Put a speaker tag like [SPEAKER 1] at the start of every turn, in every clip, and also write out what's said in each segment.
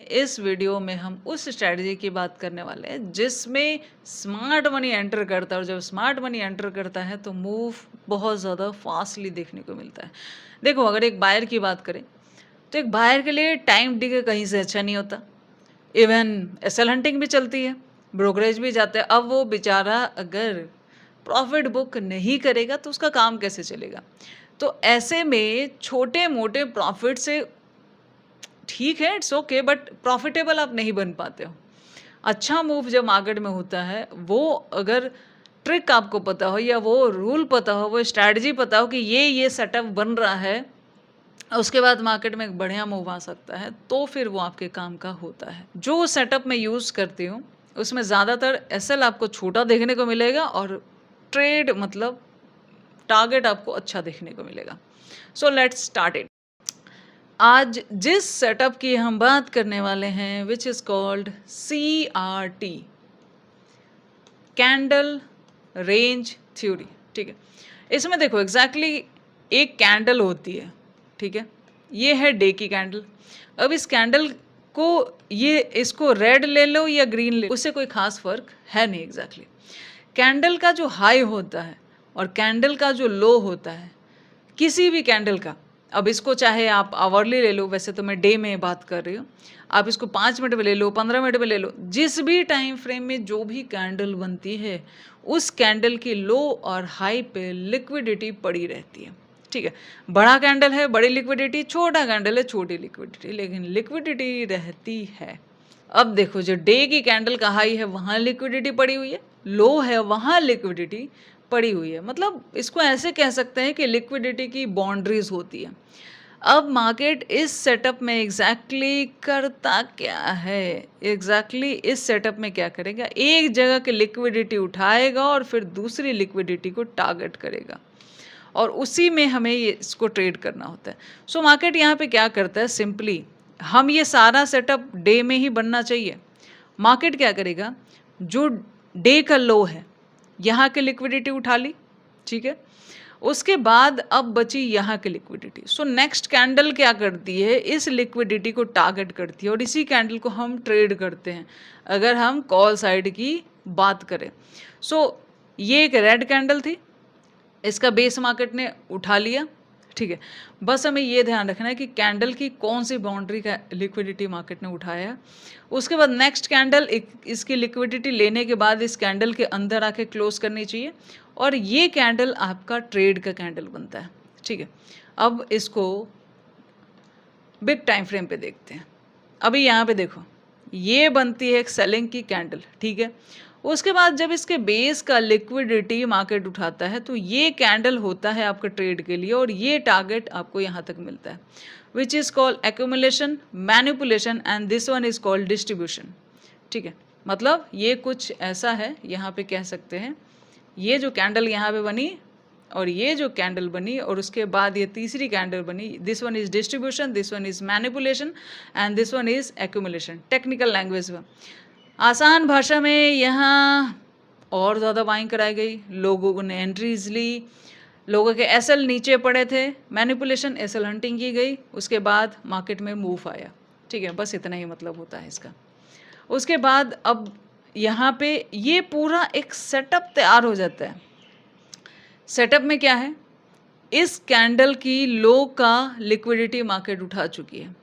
[SPEAKER 1] इस वीडियो में हम उस स्ट्रैटेजी की बात करने वाले हैं जिसमें स्मार्ट मनी एंटर करता है और जब स्मार्ट मनी एंटर करता है तो मूव बहुत ज़्यादा फास्टली देखने को मिलता है। देखो, अगर एक बायर की बात करें तो एक बायर के लिए टाइम डिले कहीं से अच्छा नहीं होता। इवन एसएल हंटिंग भी चलती है, ब्रोकरेज भी जाता है। अब वो बेचारा अगर प्रॉफिट बुक नहीं करेगा तो उसका काम कैसे चलेगा? तो ऐसे में छोटे मोटे प्रॉफिट से ठीक है, इट्स ओके, बट प्रॉफिटेबल आप नहीं बन पाते हो। अच्छा मूव जब मार्केट में होता है, वो अगर ट्रिक आपको पता हो या वो रूल पता हो, वो स्ट्रैटेजी पता हो कि ये सेटअप बन रहा है, उसके बाद मार्केट में एक बढ़िया मूव आ सकता है, तो फिर वो आपके काम का होता है। जो सेटअप मैं यूज़ करती हूँ, उसमें ज़्यादातर एसएल आपको छोटा देखने को मिलेगा और ट्रेड मतलब टारगेट आपको अच्छा देखने को मिलेगा। So let's start it. आज जिस सेटअप की हम बात करने वाले हैं which is called CRT, candle range theory. ठीक है, इसमें देखो एग्जैक्टली एक कैंडल होती है। ठीक है, ये है डे की कैंडल। अब इस कैंडल को ये इसको रेड ले लो या ग्रीन ले लो, उससे कोई खास फर्क है नहीं। एग्जैक्टली कैंडल का जो हाई होता है और कैंडल का जो लो होता है, किसी भी कैंडल का, अब इसको चाहे आप आवरली ले लो, वैसे तो मैं डे में बात कर रही हूँ, आप इसको 5 मिनट में ले लो, 15 मिनट में ले लो, जिस भी टाइम फ्रेम में जो भी कैंडल बनती है, उस कैंडल की लो और हाई पे लिक्विडिटी पड़ी रहती है। ठीक है, बड़ा कैंडल है बड़ी लिक्विडिटी, छोटा कैंडल है छोटी लिक्विडिटी, लेकिन लिक्विडिटी रहती है। अब देखो, जो डे की कैंडल का हाई है वहाँ लिक्विडिटी पड़ी हुई है, लो है वहाँ लिक्विडिटी पड़ी हुई है। मतलब इसको ऐसे कह सकते हैं कि लिक्विडिटी की बाउंड्रीज होती है। अब मार्केट इस सेटअप में एग्जैक्टली करता क्या है? एग्जैक्टली इस सेटअप में क्या करेगा, एक जगह की लिक्विडिटी उठाएगा और फिर दूसरी लिक्विडिटी को टारगेट करेगा और उसी में हमें ये इसको ट्रेड करना होता है। सो मार्केट यहाँ पे क्या करता है, सिंपली हम ये सारा सेटअप डे में ही बनना चाहिए। मार्केट क्या करेगा, जो डे का लो है यहाँ की लिक्विडिटी उठा ली, ठीक है, उसके बाद अब बची यहाँ की लिक्विडिटी। सो नेक्स्ट कैंडल क्या करती है, इस लिक्विडिटी को टारगेट करती है और इसी कैंडल को हम ट्रेड करते हैं अगर हम कॉल साइड की बात करें। सो ये एक रेड कैंडल थी, इसका बेस मार्केट ने उठा लिया। ठीक है, बस हमें ये ध्यान रखना है कि कैंडल की कौन सी बाउंड्री का लिक्विडिटी मार्केट ने उठाया। उसके बाद नेक्स्ट कैंडल इसकी लिक्विडिटी लेने के बाद इस कैंडल के अंदर आके क्लोज करनी चाहिए और ये कैंडल आपका ट्रेड का कैंडल बनता है। ठीक है, अब इसको बिग टाइम फ्रेम पे देखते हैं। अभी यहाँ पे देखो, ये बनती है एक सेलिंग की कैंडल। ठीक है, उसके बाद जब इसके बेस का लिक्विडिटी मार्केट उठाता है तो ये कैंडल होता है आपका ट्रेड के लिए और ये टारगेट आपको यहाँ तक मिलता है, which is called accumulation, manipulation and this one is called distribution. ठीक है, मतलब ये कुछ ऐसा है, यहाँ पे कह सकते हैं ये जो कैंडल यहाँ पे बनी और ये जो कैंडल बनी और उसके बाद ये तीसरी कैंडल बनी, this one is distribution, this one is manipulation and this one is accumulation. Technical language में, आसान भाषा में यहाँ और ज़्यादा बाइंग कराई गई, लोगों ने एंट्रीज ली, लोगों के एसएल नीचे पड़े थे, मैनिपुलेशन एसएल हंटिंग की गई, उसके बाद मार्केट में मूव आया। ठीक है, बस इतना ही मतलब होता है इसका। उसके बाद अब यहाँ पे ये पूरा एक सेटअप तैयार हो जाता है। सेटअप में क्या है, इस कैंडल की लो का लिक्विडिटी मार्केट उठा चुकी है,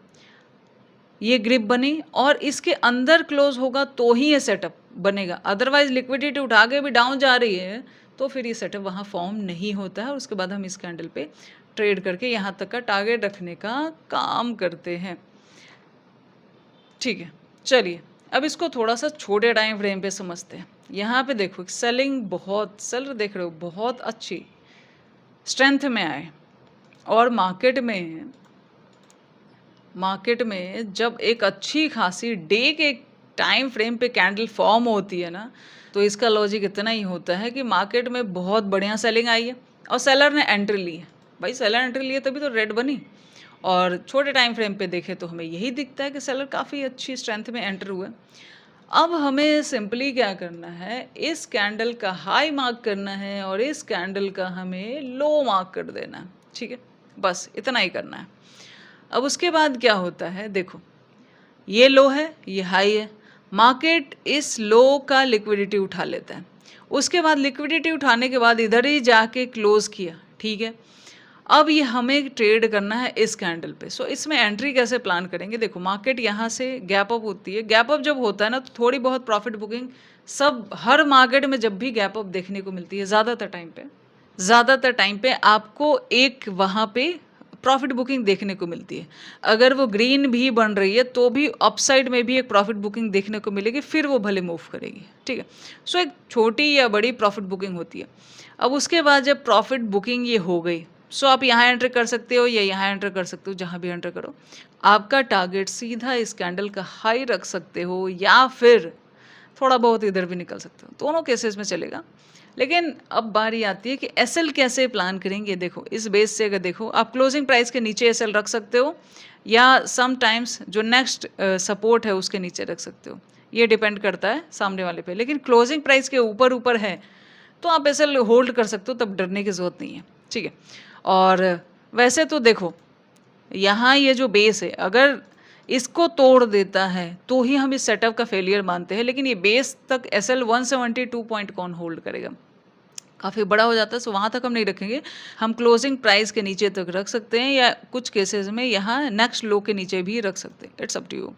[SPEAKER 1] ये ग्रिप बनी और इसके अंदर क्लोज होगा तो ही ये सेटअप बनेगा, अदरवाइज लिक्विडिटी उठा के भी डाउन जा रही है तो फिर ये सेटअप वहाँ फॉर्म नहीं होता है। उसके बाद हम इस कैंडल पे ट्रेड करके यहाँ तक का टारगेट रखने का काम करते हैं। ठीक है, चलिए अब इसको थोड़ा सा छोटे टाइम फ्रेम पे समझते हैं। यहाँ पे देखो सेलिंग, बहुत सेलर देख रहे हो, बहुत अच्छी स्ट्रेंथ में आए और मार्केट में जब एक अच्छी खासी डे के टाइम फ्रेम पे कैंडल फॉर्म होती है ना, तो इसका लॉजिक इतना ही होता है कि मार्केट में बहुत बढ़िया सेलिंग आई है और सेलर ने एंट्री ली है। भाई सेलर एंट्री लिए तभी तो रेड बनी। और छोटे टाइम फ्रेम पे देखें तो हमें यही दिखता है कि सेलर काफ़ी अच्छी स्ट्रेंथ में एंटर हुए। अब हमें सिंपली क्या करना है, इस कैंडल का हाई मार्क करना है और इस कैंडल का हमें लो मार्क कर देना है। ठीक है, बस इतना ही करना है। अब उसके बाद क्या होता है, देखो ये लो है, ये हाई है, मार्केट इस लो का लिक्विडिटी उठा लेता है, उसके बाद लिक्विडिटी उठाने के बाद इधर ही जाके क्लोज किया, ठीक है। अब ये हमें ट्रेड करना है इस कैंडल पे। सो इसमें एंट्री कैसे प्लान करेंगे, देखो मार्केट यहाँ से गैप अप होती है, गैप अप जब होता है ना तो थोड़ी बहुत प्रॉफिट बुकिंग सब हर मार्केट में जब भी गैप अप देखने को मिलती है ज़्यादातर टाइम पे आपको एक वहाँ पे प्रॉफिट बुकिंग देखने को मिलती है। अगर वो ग्रीन भी बन रही है तो भी अपसाइड में भी एक प्रॉफिट बुकिंग देखने को मिलेगी, फिर वो भले मूव करेगी, ठीक है। सो एक छोटी या बड़ी प्रॉफिट बुकिंग होती है। अब उसके बाद जब प्रॉफिट बुकिंग ये हो गई, सो आप यहाँ एंटर कर सकते हो या यहाँ एंटर कर सकते हो, जहाँ भी एंटर करो। आपका टारगेट सीधा इस कैंडल का हाई रख सकते हो या फिर थोड़ा बहुत इधर भी निकल सकते हो, दोनों केसेस में चलेगा। लेकिन अब बारी आती है कि एसएल कैसे प्लान करेंगे। देखो इस बेस से अगर देखो आप क्लोजिंग प्राइस के नीचे एसएल रख सकते हो या सम टाइम्स जो नेक्स्ट सपोर्ट है उसके नीचे रख सकते हो, ये डिपेंड करता है सामने वाले पे। लेकिन क्लोजिंग प्राइस के ऊपर ऊपर है तो आप एसएल होल्ड कर सकते हो, तब डरने की ज़रूरत नहीं है, ठीक है। और वैसे तो देखो यहाँ ये जो बेस है अगर इसको तोड़ देता है तो ही हम इस सेटअप का फेलियर मानते हैं, लेकिन ये बेस तक एसएल 172 पॉइंट कौन होल्ड करेगा, काफ़ी बड़ा हो जाता है। सो वहाँ तक हम नहीं रखेंगे, हम क्लोजिंग प्राइस के नीचे तक रख सकते हैं या कुछ केसेस में यहाँ नेक्स्ट लो के नीचे भी रख सकते हैं, इट्स अप टू यू,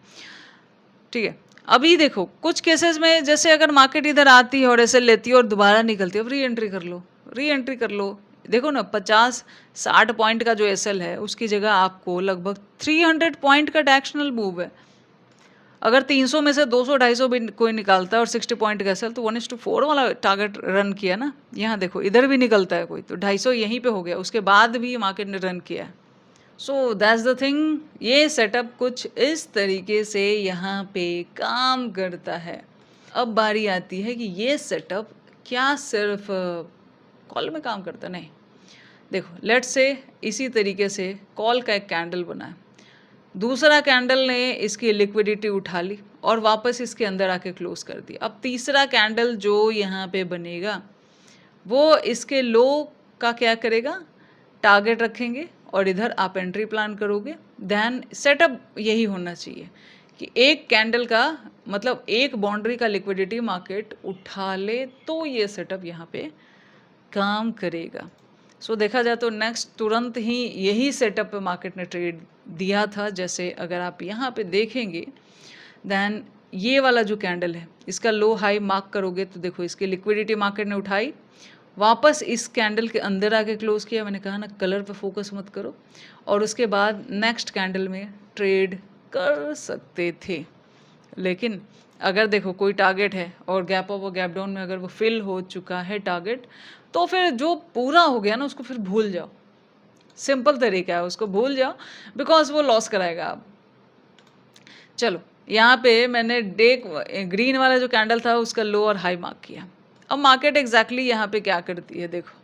[SPEAKER 1] ठीक है। अभी देखो कुछ केसेस में जैसे अगर मार्केट इधर आती है और एसएल लेती है और दोबारा निकलती है, अब री एंट्री कर लो। देखो ना 50-60 पॉइंट का जो एसएल है उसकी जगह आपको लगभग 300 पॉइंट का डायरेक्शनल मूव है। अगर 300 में से 200-250 भी कोई निकालता है और 60 पॉइंट का एसएल, तो 1:4 वाला टारगेट रन किया ना। यहाँ देखो इधर भी निकलता है कोई तो 250 यहीं पे हो गया, उसके बाद भी मार्केट ने रन किया है। सो दैट्स द थिंग, ये सेटअप कुछ इस तरीके से यहाँ पे काम करता है। अब बारी आती है कि ये सेटअप क्या सिर्फ कॉल में काम करता, नहीं। देखो लेट्स से इसी तरीके से कॉल का एक कैंडल बना है, दूसरा कैंडल ने इसकी लिक्विडिटी उठा ली और वापस इसके अंदर आके क्लोज कर दिया। अब तीसरा कैंडल जो यहाँ पे बनेगा वो इसके लो का क्या करेगा, टारगेट रखेंगे और इधर आप एंट्री प्लान करोगे। देन सेटअप यही होना चाहिए कि एक कैंडल का मतलब एक बाउंड्री का लिक्विडिटी मार्केट उठा ले तो ये सेटअप यहाँ पे काम करेगा। सो देखा जाए तो नेक्स्ट तुरंत ही यही सेटअप पे मार्केट ने ट्रेड दिया था। जैसे अगर आप यहाँ पे देखेंगे देन ये वाला जो कैंडल है इसका लो हाई मार्क करोगे तो देखो इसकी लिक्विडिटी मार्केट ने उठाई, वापस इस कैंडल के अंदर आके क्लोज किया। मैंने कहा ना कलर पे फोकस मत करो, और उसके बाद नेक्स्ट कैंडल में ट्रेड कर सकते थे। लेकिन अगर देखो कोई टारगेट है और गैप अप और गैप डाउन में अगर वो फिल हो चुका है टारगेट, तो फिर जो पूरा हो गया ना उसको फिर भूल जाओ, सिंपल तरीका है, उसको भूल जाओ बिकॉज वो लॉस कराएगा आप। चलो यहाँ पे मैंने ग्रीन वाला जो कैंडल था उसका लो और हाई मार्क किया। अब मार्केट एग्जैक्टली यहाँ पे क्या करती है, देखो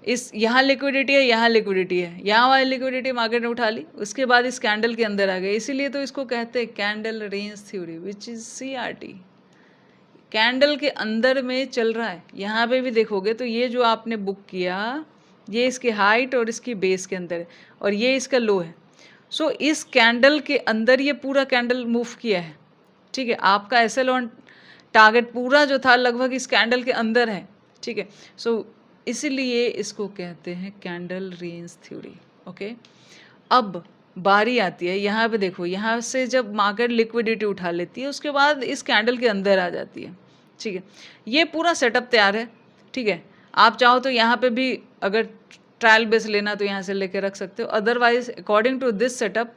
[SPEAKER 1] इस यहाँ लिक्विडिटी है, यहाँ लिक्विडिटी है, यहाँ वाली लिक्विडिटी मार्केट ने उठा ली, उसके बाद इस कैंडल के अंदर आ गए। इसीलिए तो इसको कहते हैं candle range theory which is CRT। Candle के अंदर में चल रहा है। यहाँ पे भी देखोगे तो ये जो आपने बुक किया ये इसकी हाइट और इसकी बेस के अंदर है और ये इसका लो है। सो इस कैंडल के अंदर ये पूरा कैंडल मूव किया है, ठीक है। आपका एसएल ऑन टारगेट पूरा जो था लगभग इस कैंडल के अंदर है, ठीक है। सो इसीलिए इसको कहते हैं कैंडल रेंज थ्योरी, ओके। अब बारी आती है यहाँ पे, देखो यहाँ से जब मार्केट लिक्विडिटी उठा लेती है उसके बाद इस कैंडल के अंदर आ जाती है, ठीक है। ये पूरा सेटअप तैयार है, ठीक है। आप चाहो तो यहाँ पे भी अगर ट्रायल बेस लेना तो यहाँ से लेके रख सकते हो। Otherwise according to this setup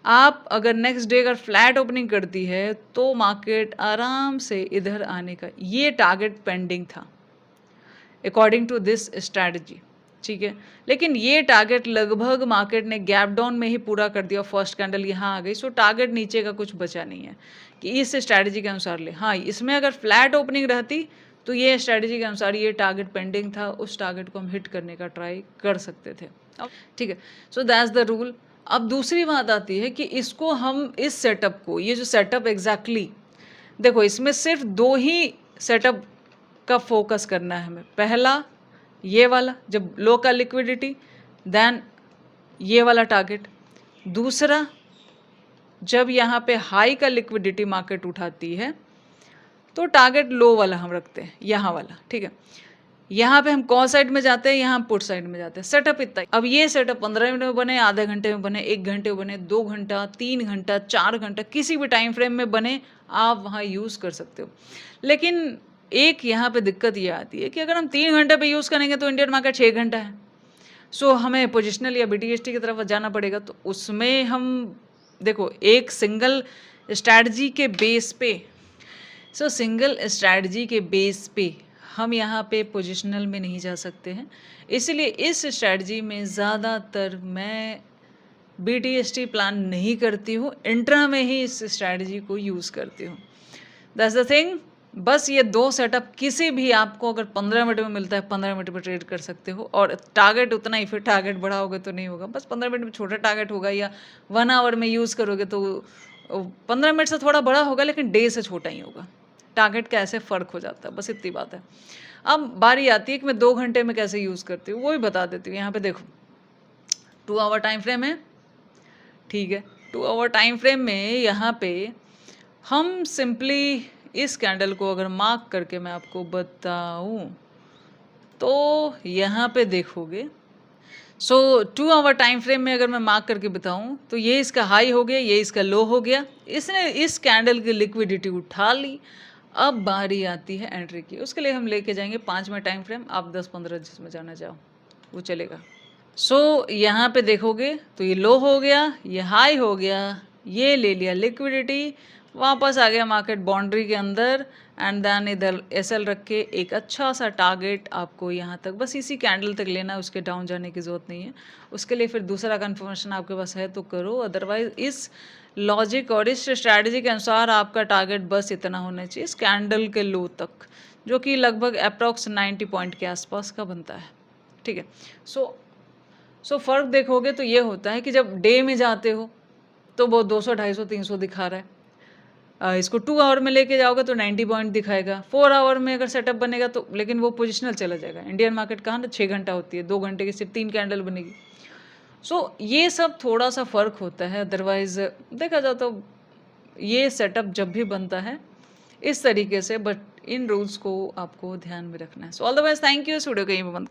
[SPEAKER 1] आप अगर नेक्स्ट डे अगर फ्लैट ओपनिंग करती है तो मार्केट आराम से इधर आने का ये टारगेट पेंडिंग था अकॉर्डिंग टू दिस स्ट्रैटेजी, ठीक है। लेकिन ये टारगेट लगभग मार्केट ने गैप डाउन में ही पूरा कर दिया, फर्स्ट कैंडल यहाँ आ गई। सो टारगेट नीचे का कुछ बचा नहीं है कि इस स्ट्रैटेजी के अनुसार ले। हाँ, इसमें अगर फ्लैट ओपनिंग रहती तो ये स्ट्रैटेजी के अनुसार ये टारगेट पेंडिंग था, उस टारगेट को हम हिट करने का ट्राई कर सकते थे, ठीक है। So that's the rule. अब दूसरी बात आती है कि इसको हम इस सेटअप को, ये जो सेटअप एग्जैक्टली देखो इसमें सिर्फ दो ही सेटअप का फोकस करना है हमें। पहला ये वाला जब लो का लिक्विडिटी, देन ये वाला टारगेट। दूसरा जब यहाँ पे हाई का लिक्विडिटी मार्केट उठाती है तो टारगेट लो वाला हम रखते हैं, यहाँ वाला, ठीक है। यहाँ पे हम कॉल साइड में जाते हैं, यहाँ हम पुट साइड में जाते हैं। सेटअप इतना ही। अब ये सेटअप 15 मिनट में बने, आधे घंटे में बने, 1 घंटे में बने, 2 घंटा, 3 घंटा, 4 घंटा, किसी भी टाइम फ्रेम में बने, आप वहाँ यूज़ कर सकते हो। लेकिन एक यहाँ पे दिक्कत ये आती है कि अगर हम 3 घंटे पे यूज़ करेंगे तो इंडियन मार्केट 6 घंटा है। सो हमें पोजिशनल या BTST की तरफ जाना पड़ेगा। तो उसमें हम देखो एक सिंगल स्ट्रैटेजी के बेस पे, सिंगल स्ट्रैटेजी के बेस पे हम यहाँ पे पोजिशनल में नहीं जा सकते हैं। इसलिए इस स्ट्रैटेजी में ज़्यादातर मैं BTST प्लान नहीं करती हूँ, इंट्रा में ही इस स्ट्रैटेजी को यूज़ करती हूँ। That's the thing. बस ये 2 सेटअप किसी भी आपको अगर 15 मिनट में मिलता है, 15 मिनट में ट्रेड कर सकते हो। और टारगेट उतना ही, फिर टारगेट बड़ा होगा तो नहीं होगा, बस 15 मिनट में छोटा टारगेट होगा, या 1 आवर में यूज़ करोगे तो 15 मिनट से थोड़ा बड़ा होगा, लेकिन डे से छोटा ही होगा। टारगेट का ऐसे फ़र्क हो जाता है, बस इतनी बात है। अब बारी आती है कि मैं 2 घंटे में कैसे यूज़ करती हूँ, वो भी बता देती हूँ। यहाँ पे देखो 2 आवर टाइम फ्रेम है, ठीक है। 2 आवर टाइम फ्रेम में यहाँ पे हम सिंपली इस कैंडल को अगर मार्क करके मैं आपको बताऊँ तो यहाँ पे देखोगे, 2 आवर टाइम फ्रेम में अगर मैं मार्क करके बताऊँ तो ये इसका हाई हो गया, ये इसका लो हो गया, इसने इस कैंडल की लिक्विडिटी उठा ली। अब बारी आती है एंट्री की। उसके लिए हम लेके जाएंगे 5 मिनट टाइम फ्रेम, आप 10-15 जिसमें जाना चाहो वो चलेगा। यहाँ पे देखोगे तो ये लो हो गया, ये हाई हो गया, ये ले लिया लिक्विडिटी, वापस आ गया मार्केट बाउंड्री के अंदर, एंड देन इधर SL रख के एक अच्छा सा टारगेट आपको यहाँ तक, बस इसी कैंडल तक लेना है, उसके डाउन जाने की ज़रूरत नहीं है। उसके लिए फिर दूसरा कन्फर्मेशन आपके पास है तो करो, अदरवाइज इस लॉजिक और इस स्ट्रैटेजी के अनुसार आपका टारगेट बस इतना होना चाहिए इस कैंडल के लो तक, जो कि लगभग अप्रॉक्स 90 पॉइंट के आसपास का बनता है, ठीक है। सो फ़र्क देखोगे तो ये होता है कि जब डे में जाते हो तो वो 200, 250, 300 दिखा रहा है। इसको 2 आवर में लेके जाओगे तो 90 पॉइंट दिखाएगा। 4 आवर में अगर सेटअप बनेगा तो, लेकिन वो पोजिशनल चला जाएगा। इंडियन मार्केट कहाँ ना 6 घंटा होती है, 2 घंटे की सिर्फ 3 कैंडल बनेगी। ये सब थोड़ा सा फ़र्क होता है, अदरवाइज देखा जाए तो ये सेटअप जब भी बनता है इस तरीके से, बट इन रूल्स को आपको ध्यान में रखना है। All the best, thank you. इस वीडियो को यहीं पे बंद कर।